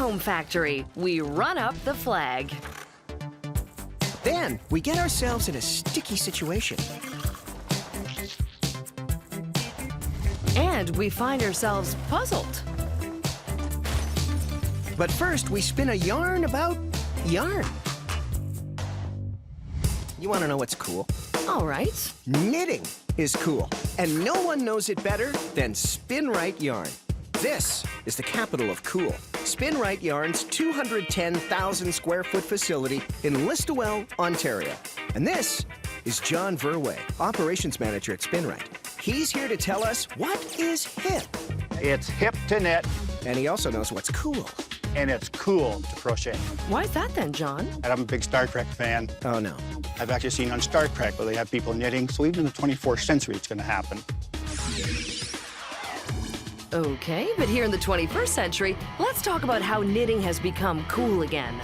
comb factory, we run up the flag. Then we get ourselves in a sticky situation. And we find ourselves puzzled. But first, we spin a yarn about yarn. You want to know what's cool? All right. Knitting is cool, and no one knows it better than Spin Right Yarn. This is the capital of cool. Spin Right Yarn's 210,000 square foot facility in Listowel, Ontario. And this is John Verway, operations manager at Spin Right. He's here to tell us what is hip. It's hip to knit, And he also knows what's cool. and it's cool to crochet. Why's that then, John? And I'm a big Star Trek fan. Oh, no. I've actually seen on Star Trek where they have people knitting, so even in the 24th century, it's going to happen. Okay, but here in the 21st century, let's talk about how knitting has become cool again.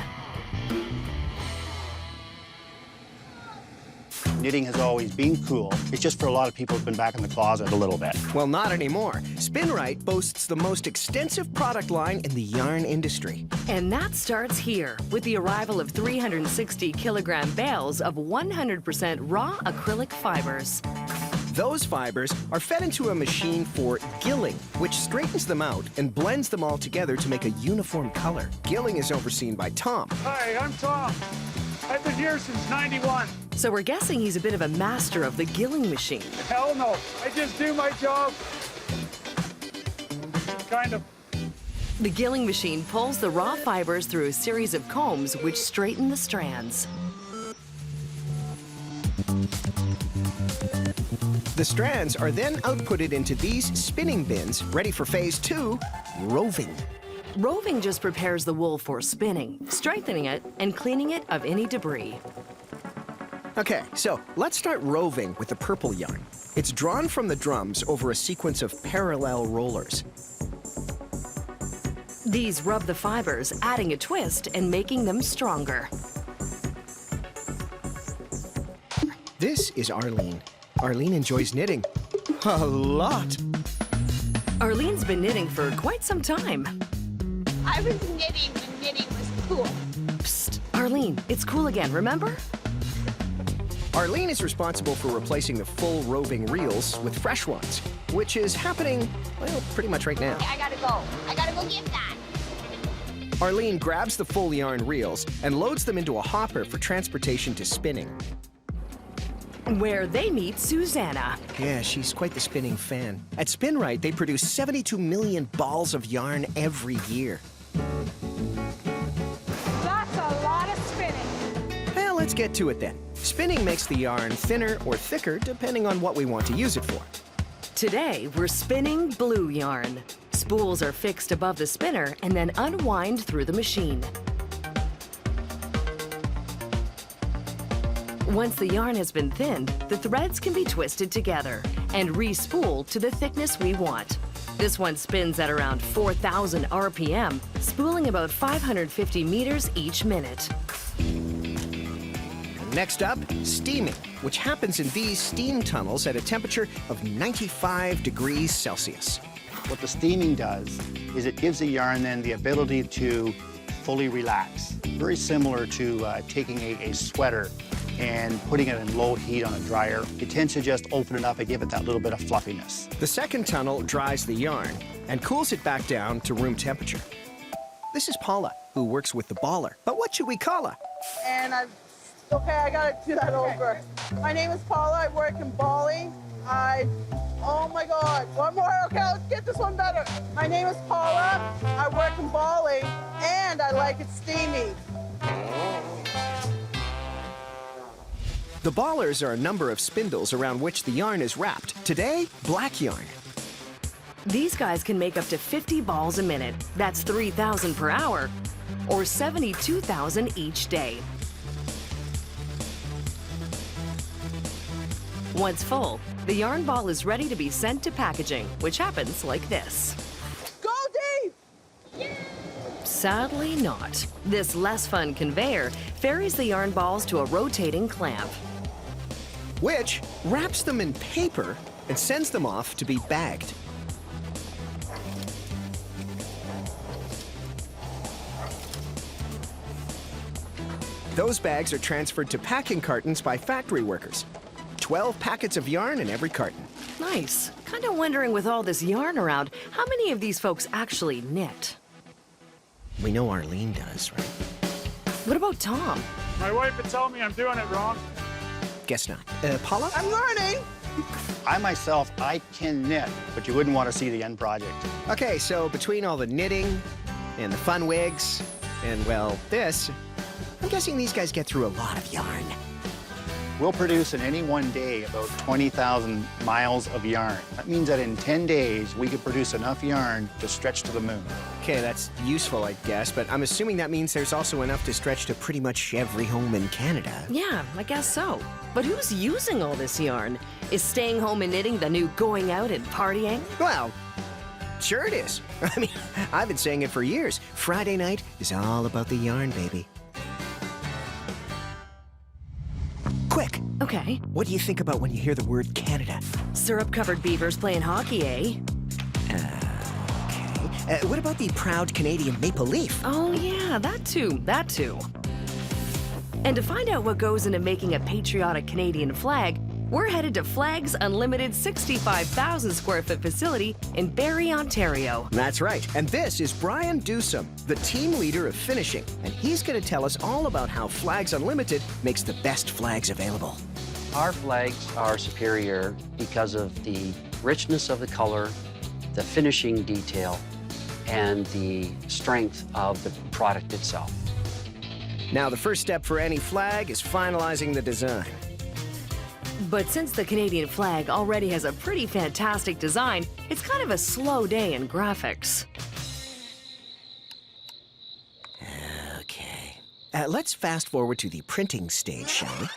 Knitting has always been cool. It's just for a lot of people who've been back in the closet a little bit. Well, not anymore. Spin Right boasts the most extensive product line in the yarn industry. And that starts here with the arrival of 360 kilogram bales of 100% raw acrylic fibers. Those fibers are fed into a machine for gilling, which straightens them out and blends them all together to make a uniform color. Gilling is overseen by Tom. Hi, I'm Tom. I've been here since '91. So we're guessing he's a bit of a master of the gilling machine. Hell no, I just do my job. Kind of. The gilling machine pulls the raw fibers through a series of combs which straighten the strands. The strands are then outputted into these spinning bins, ready for phase 2, roving. Roving just prepares the wool for spinning, strengthening it and cleaning it of any debris. Okay, so let's start roving with the purple yarn. It's drawn from the drums over a sequence of parallel rollers. These rub the fibers, adding a twist and making them stronger. This is Arlene. Arlene enjoys knitting a lot. Arlene's been knitting for quite some time. I was knitting when knitting was cool. Psst, Arlene, it's cool again, remember? Arlene is responsible for replacing the full roving reels with fresh ones, which is happening, well, pretty much right now. I gotta go. I gotta go get that. Arlene grabs the full yarn reels and loads them into a hopper for transportation to spinning. Where they meet Susanna. Yeah, she's quite the spinning fan. At Spin Right, they produce 72 million balls of yarn every year. That's a lot of spinning. Well, let's get to it then. Spinning makes the yarn thinner or thicker, depending on what we want to use it for. Today, we're spinning blue yarn. Spools are fixed above the spinner and then unwind through the machine. Once the yarn has been thinned, the threads can be twisted together and re-spooled to the thickness we want. This one spins at around 4,000 RPM, spooling about 550 meters each minute. Next up, steaming, which happens in these steam tunnels at a temperature of 95 degrees Celsius. What the steaming does is it gives the yarn then the ability to fully relax. Very similar to taking a sweater and putting it in low heat on a dryer. It tends to just open it up and give it that little bit of fluffiness. The second tunnel dries the yarn and cools it back down to room temperature. This is Paula, who works with the baller. But what should we call her? And okay, I gotta do that over. My name is Paula, I work in Bali. Oh my God, one more, okay, let's get this one better. My name is Paula, I work in Bali, and I like it steamy. The ballers are a number of spindles around which the yarn is wrapped. Today, black yarn. These guys can make up to 50 balls a minute. That's 3,000 per hour, or 72,000 each day. Once full, the yarn ball is ready to be sent to packaging, which happens like this. Go deep! Sadly not. This less fun conveyor ferries the yarn balls to a rotating clamp. Which wraps them in paper and sends them off to be bagged. Those bags are transferred to packing cartons by factory workers. 12 packets of yarn in every carton. Nice. Kind of wondering with all this yarn around, how many of these folks actually knit? We know Arlene does, right? What about Tom? My wife would tell me I'm doing it wrong. Guess not. Paula? I'm learning. I myself, I can knit, but you wouldn't want to see the end project. Okay, so between all the knitting and the fun wigs and, well, this, I'm guessing these guys get through a lot of yarn. We'll produce in any one day about 20,000 miles of yarn. That means that in 10 days, we could produce enough yarn to stretch to the moon. Okay, that's useful, I guess, but I'm assuming that means there's also enough to stretch to pretty much every home in Canada. Yeah, I guess so. But who's using all this yarn? Is staying home and knitting the new going out and partying? Well, sure it is. I mean, I've been saying it for years. Friday night is all about the yarn, baby. Quick, Okay. what do you think about when you hear the word Canada? Syrup-covered beavers playing hockey, eh? Okay. What about the proud Canadian maple leaf? Oh, yeah, that too. And to find out what goes into making a patriotic Canadian flag, we're headed to Flag's unlimited 65,000 square foot facility in Barrie, Ontario. That's right. And this is Brian Dewsome, the team leader of finishing. And he's going to tell us all about how Flags Unlimited makes the best flags available. Our flags are superior because of the richness of the color, the finishing detail, and the strength of the product itself. Now, the first step for any flag is finalizing the design. But since the Canadian flag already has a pretty fantastic design, it's kind of a slow day in graphics. Okay. Let's fast forward to the printing stage, shall we?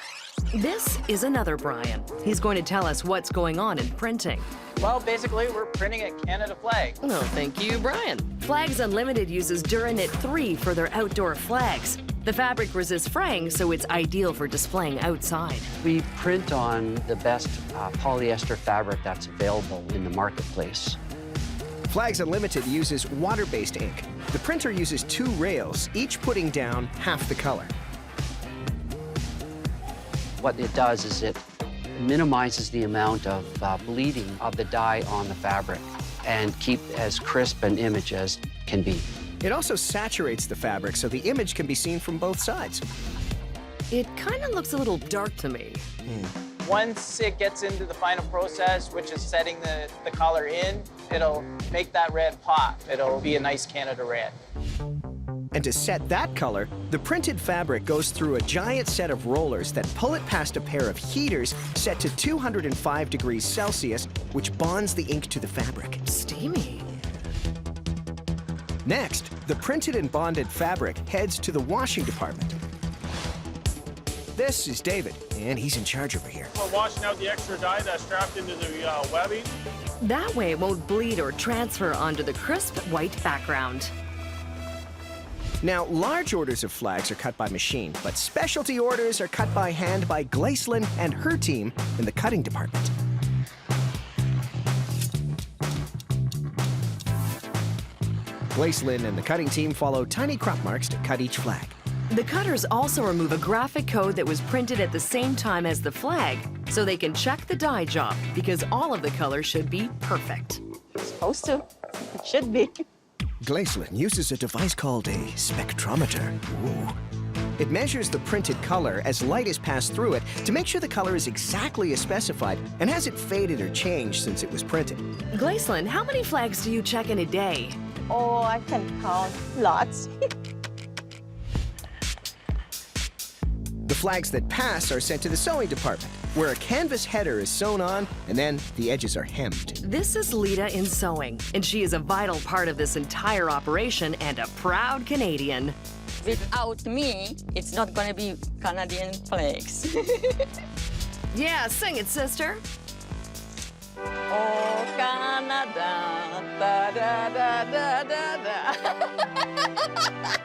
This is another Brian. He's going to tell us what's going on in printing. Well, basically, we're printing a Canada flag. Oh, thank you, Brian. Flags Unlimited uses Duraknit 3 for their outdoor flags. The fabric resists fraying, so it's ideal for displaying outside. We print on the best polyester fabric that's available in the marketplace. Flags Unlimited uses water-based ink. The printer uses 2 rails, each putting down half the color. What it does is it minimizes the amount of bleeding of the dye on the fabric and keep as crisp an image as can be. It also saturates the fabric so the image can be seen from both sides. It kind of looks a little dark to me. Once it gets into the final process, which is setting the color in, it'll make that red pop. It'll be a nice Canada red. And to set that color, the printed fabric goes through a giant set of rollers that pull it past a pair of heaters set to 205 degrees Celsius, which bonds the ink to the fabric. Steamy. Next, the printed and bonded fabric heads to the washing department. This is David, and he's in charge over here. We're washing out the extra dye that's strapped into the webbing. That way it won't bleed or transfer onto the crisp white background. Now, large orders of flags are cut by machine, but specialty orders are cut by hand by Glacelyn and her team in the cutting department. Glacelyn and the cutting team follow tiny crop marks to cut each flag. The cutters also remove a graphic code that was printed at the same time as the flag, so they can check the dye job, because all of the colors should be perfect. Supposed to. It should be. Glacelyn uses a device called a spectrometer. Ooh. It measures the printed color as light is passed through it to make sure the color is exactly as specified and hasn't faded or changed since it was printed. Glacelyn, how many flags do you check in a day? Oh, I can count lots. The flags that pass are sent to the sewing department, where a canvas header is sewn on and then the edges are hemmed. This is Lita in sewing, and she is a vital part of this entire operation and a proud Canadian. Without me, it's not going to be Canadian flags. Yeah, sing it, sister. Oh, Canada, da da da da da da.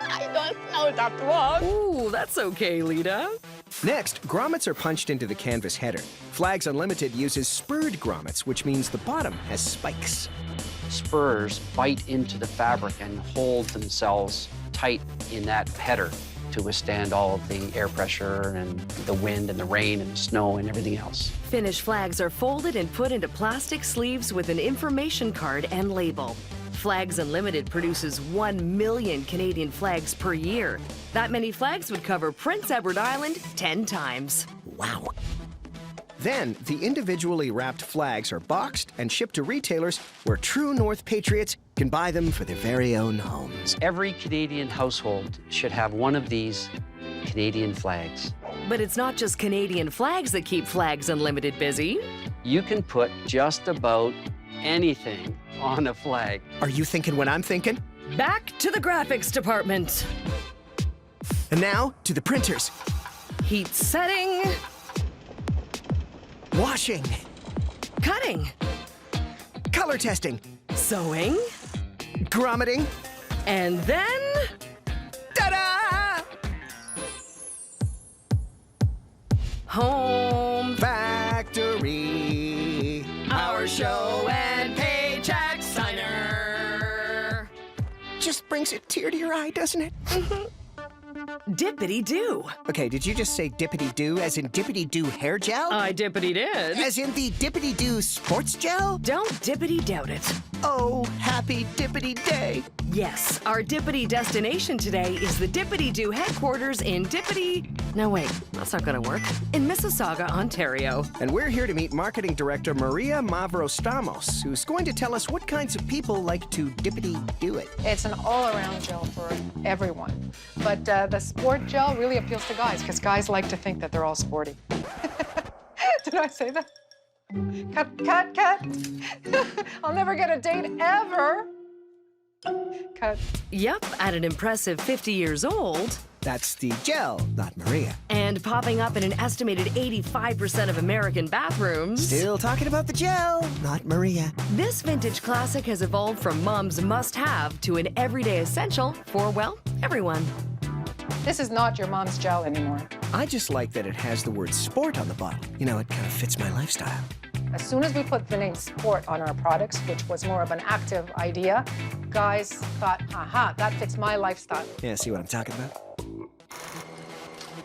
I don't know that one. Ooh, that's okay, Lita. Next, grommets are punched into the canvas header. Flags Unlimited uses spurred grommets, which means the bottom has spikes. Spurs bite into the fabric and hold themselves tight in that header. to withstand all of the air pressure and the wind and the rain and the snow and everything else. Finished flags are folded and put into plastic sleeves with an information card and label. Flags Unlimited produces 1 million Canadian flags per year. That many flags would cover Prince Edward Island 10 times. Wow. Then, the individually wrapped flags are boxed and shipped to retailers where true North patriots can buy them for their very own homes. Every Canadian household should have one of these Canadian flags. But it's not just Canadian flags that keep Flags Unlimited busy. You can put just about anything on a flag. Are you thinking what I'm thinking? Back to the graphics department. And now, to the printers. Heat setting, Washing, cutting, color testing, sewing, grommeting, and then ta-da! home Factory, our show and paycheck signer. Just brings a tear to your eye, doesn't it? Dippity do. Okay, did you just say Dippity Doo as in Dippity Doo hair gel? I dippity did. As in the Dippity Doo sports gel? Don't dippity doubt it. Oh, happy Dippity Day. Yes, our Dippity destination today is the Dippity Do headquarters in Dippity. No, wait, that's not gonna work. In Mississauga, Ontario. And we're here to meet Marketing Director Maria Mavrostamos, who's going to tell us what kinds of people like to Dippity Do it. It's an all-around gel for everyone. But the sport gel really appeals to guys, because guys like to think that they're all sporty. Did I say that? Cut, cut, cut. I'll never get a date ever. Cut. Yep, at an impressive 50 years old. That's the gel, not Maria. And popping up in an estimated 85% of American bathrooms. Still talking about the gel, not Maria. This vintage classic has evolved from mom's must-have to an everyday essential for, well, everyone. This is not your mom's gel anymore. I just like that it has the word sport on the bottle. You know, it kind of fits my lifestyle. As soon as we put the name sport on our products, which was more of an active idea, guys thought, aha, that fits my lifestyle. Yeah, see what I'm talking about?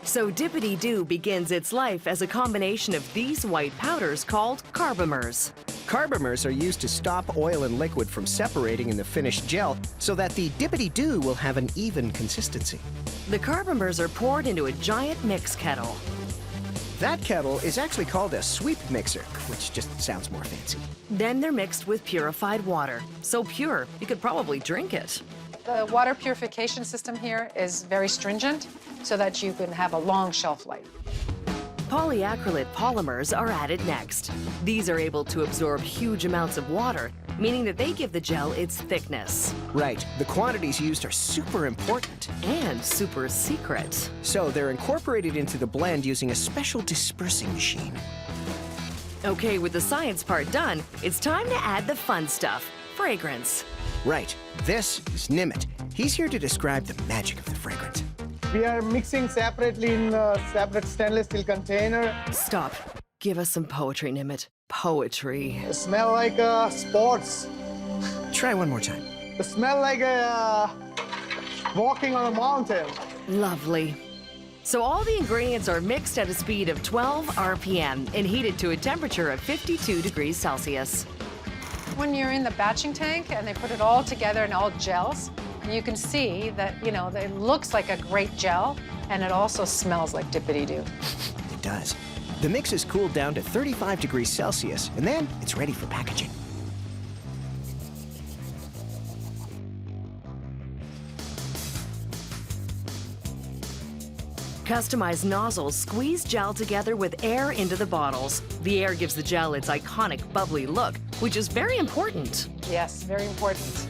So Dippity Do begins its life as a combination of these white powders called carbomers. Carbomers are used to stop oil and liquid from separating in the finished gel so that the Dippity Do will have an even consistency. The carbomers are poured into a giant mix kettle. That kettle is actually called a sweep mixer, which just sounds more fancy. Then they're mixed with purified water. So pure, you could probably drink it. The water purification system here is very stringent so that you can have a long shelf life. Polyacrylic polymers are added next. These are able to absorb huge amounts of water, meaning that they give the gel its thickness. Right. The quantities used are super important. And super secret. So they're incorporated into the blend using a special dispersing machine. Okay, with the science part done, it's time to add the fun stuff, fragrance. Right. This is Nimit. He's here to describe the magic of the fragrance. We are mixing separately in a separate stainless steel container. Stop. Give us some poetry, Nimit. Poetry. It smell like sports. Try one more time. It smell like walking on a mountain. Lovely. So all the ingredients are mixed at a speed of 12 RPM and heated to a temperature of 52 degrees Celsius. When you're in the batching tank and they put it all together in all gels, you can see that, you know, it looks like a great gel, and it also smells like Dippity Do. It does. The mix is cooled down to 35 degrees Celsius, and then it's ready for packaging. Customized nozzles squeeze gel together with air into the bottles. The air gives the gel its iconic bubbly look, which is very important. Yes, very important.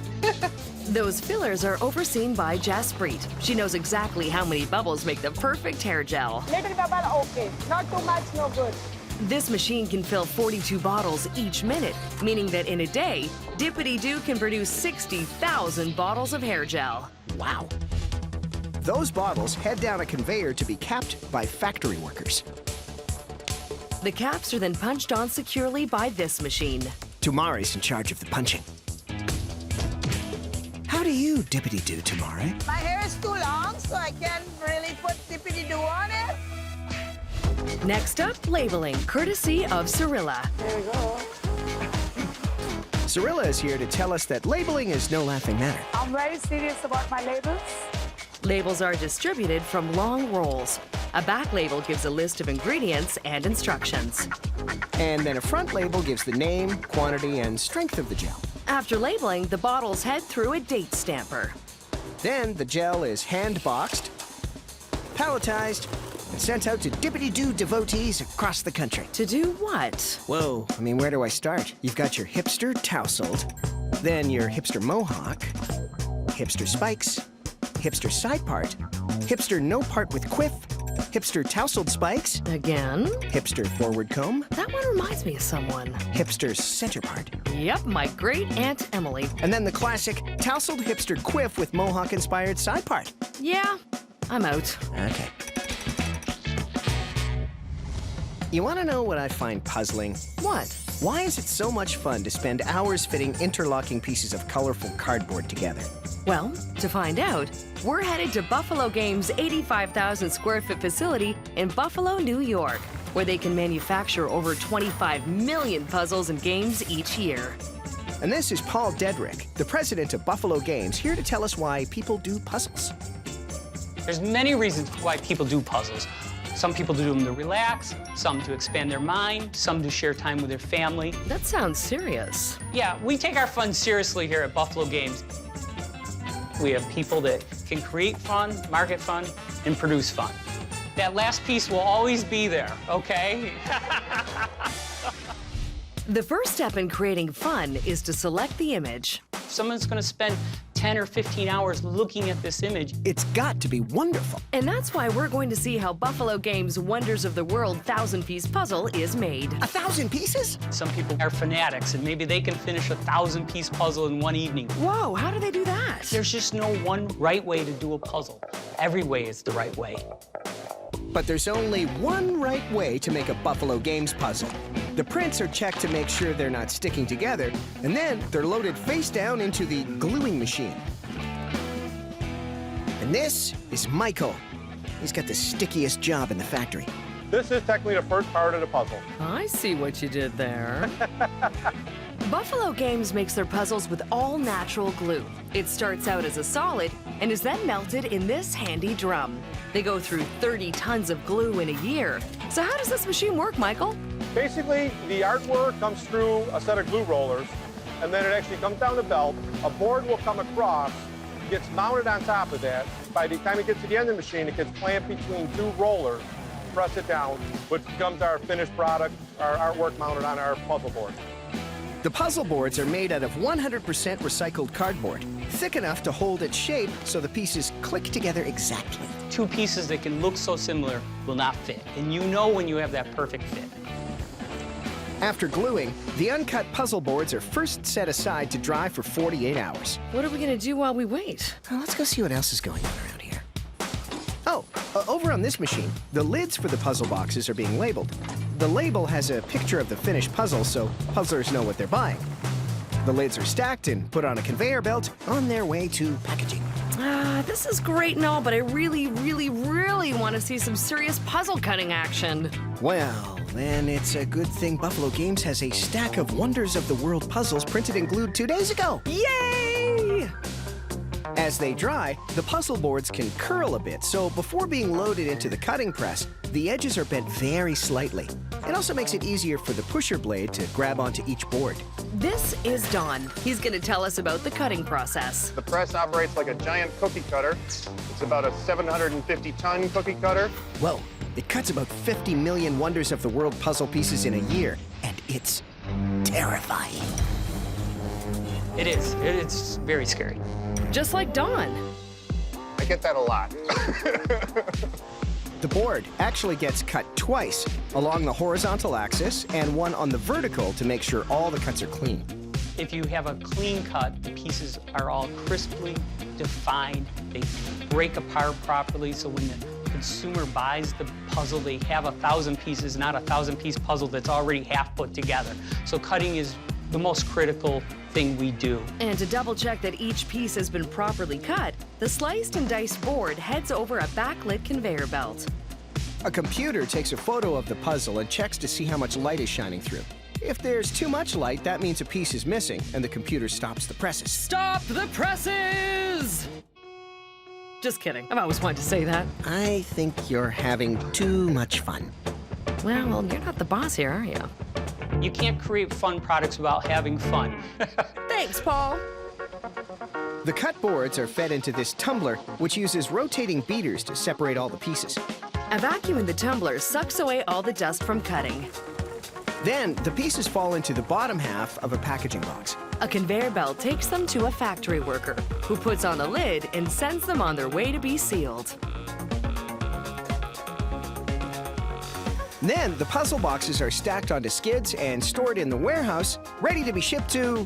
Those fillers are overseen by Jaspreet. She knows exactly how many bubbles make the perfect hair gel. Little bubble, okay. Not too much, no good. This machine can fill 42 bottles each minute, meaning that in a day, Dippity Do can produce 60,000 bottles of hair gel. Wow. Those bottles head down a conveyor to be capped by factory workers. The caps are then punched on securely by this machine. Tumari's in charge of the punching. How do you Dippity Do, Tumari? My hair is too long, so I can't really Did you want it? Next up, labeling, courtesy of Cirilla. There we go. Cirilla is here to tell us that labeling is no laughing matter. I'm very serious about my labels. Labels are distributed from long rolls. A back label gives a list of ingredients and instructions. And then a front label gives the name, quantity, and strength of the gel. After labeling, the bottles head through a date stamper. Then the gel is hand-boxed, palletized, and sent out to Dippity-Doo devotees across the country. To do what? Whoa, I mean, where do I start? You've got your hipster tousled, then your hipster mohawk, hipster spikes, hipster side part, hipster no part with quiff, hipster tousled spikes, Again? hipster forward comb, That one reminds me of someone. hipster center part, Yep, my great Aunt Emily. and then the classic tousled hipster quiff with mohawk-inspired side part. Yeah, I'm out. Okay. You want to know what I find puzzling? What? Why is it so much fun to spend hours fitting interlocking pieces of colorful cardboard together? Well, to find out, we're headed to Buffalo Games' 85,000 square foot facility in Buffalo, New York, where they can manufacture over 25 million puzzles and games each year. And this is Paul Dedrick, the president of Buffalo Games, here to tell us why people do puzzles. There's many reasons why people do puzzles. Some people do them to relax, some to expand their mind, some to share time with their family. That sounds serious. Yeah, we take our fun seriously here at Buffalo Games. We have people that can create fun, market fun, and produce fun. That last piece will always be there, okay? The first step in creating fun is to select the image. Someone's gonna spend 10 or 15 hours looking at this image. It's got to be wonderful. And that's why we're going to see how Buffalo Games' Wonders of the World 1,000-piece puzzle is made. 1,000 pieces? Some people are fanatics, and maybe they can finish a 1,000-piece puzzle in one evening. Whoa, how do they do that? There's just no one right way to do a puzzle. Every way is the right way. But there's only one right way to make a Buffalo Games puzzle. The prints are checked to make sure they're not sticking together, and then they're loaded face down into the gluing machine. And this is Michael. He's got the stickiest job in the factory. This is technically the first part of the puzzle. I see what you did there. Buffalo Games makes their puzzles with all natural glue. It starts out as a solid and is then melted in this handy drum. They go through 30 tons of glue in a year. So how does this machine work, Michael? Basically, the artwork comes through a set of glue rollers, and then it actually comes down the belt. A board will come across, gets mounted on top of that. By the time it gets to the end of the machine, it gets clamped between two rollers, press it down, which becomes our finished product, our artwork mounted on our puzzle board. The puzzle boards are made out of 100% recycled cardboard, thick enough to hold its shape so the pieces click together exactly. Two pieces that can look so similar will not fit, and you know when you have that perfect fit. After gluing, the uncut puzzle boards are first set aside to dry for 48 hours. What are we gonna do while we wait? Well, let's go see what else is going on around here. Oh, over on this machine, the lids for the puzzle boxes are being labeled. The label has a picture of the finished puzzle so puzzlers know what they're buying. The lids are stacked and put on a conveyor belt on their way to packaging. This is great and all, but I really, really, really want to see some serious puzzle cutting action. Well, then it's a good thing Buffalo Games has a stack of Wonders of the World puzzles printed and glued 2 days ago. Yay! As they dry, the puzzle boards can curl a bit, so before being loaded into the cutting press, the edges are bent very slightly. It also makes it easier for the pusher blade to grab onto each board. This is Don. He's going to tell us about the cutting process. The press operates like a giant cookie cutter. It's about a 750-ton cookie cutter. Whoa, it cuts about 50 million Wonders of the World puzzle pieces in a year, and it's terrifying. It is. It's very scary. Just like Don. I get that a lot. The board actually gets cut twice, along the horizontal axis and one on the vertical to make sure all the cuts are clean. If you have a clean cut, the pieces are all crisply defined. They break apart properly, so when the consumer buys the puzzle, they have 1,000 pieces, not a 1,000-piece puzzle that's already half put together. So cutting is the most critical thing we do. And to double check that each piece has been properly cut, The sliced and diced board heads over a backlit conveyor belt. A computer takes a photo of the puzzle and checks to see how much light is shining through. If there's too much light, that means a piece is missing, and the computer stops the presses. Stop the presses! Just kidding. I've always wanted to say that. I think you're having too much fun. Well, you're not the boss here, are you? You can't create fun products without having fun. Thanks, Paul. The cut boards are fed into this tumbler, which uses rotating beaters to separate all the pieces. A vacuum in the tumbler sucks away all the dust from cutting. Then, the pieces fall into the bottom half of a packaging box. A conveyor belt takes them to a factory worker, who puts on the lid and sends them on their way to be sealed. Then, the puzzle boxes are stacked onto skids and stored in the warehouse, ready to be shipped to...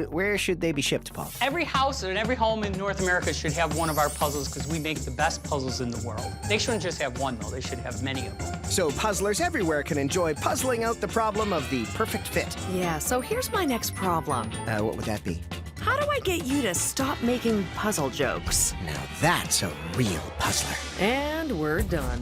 where should they be shipped, Paul? Every house and every home in North America should have one of our puzzles because we make the best puzzles in the world. They shouldn't just have one, though. They should have many of them. So puzzlers everywhere can enjoy puzzling out the problem of the perfect fit. Yeah, so here's my next problem. What would that be? How do I get you to stop making puzzle jokes? Now that's a real puzzler. And we're done.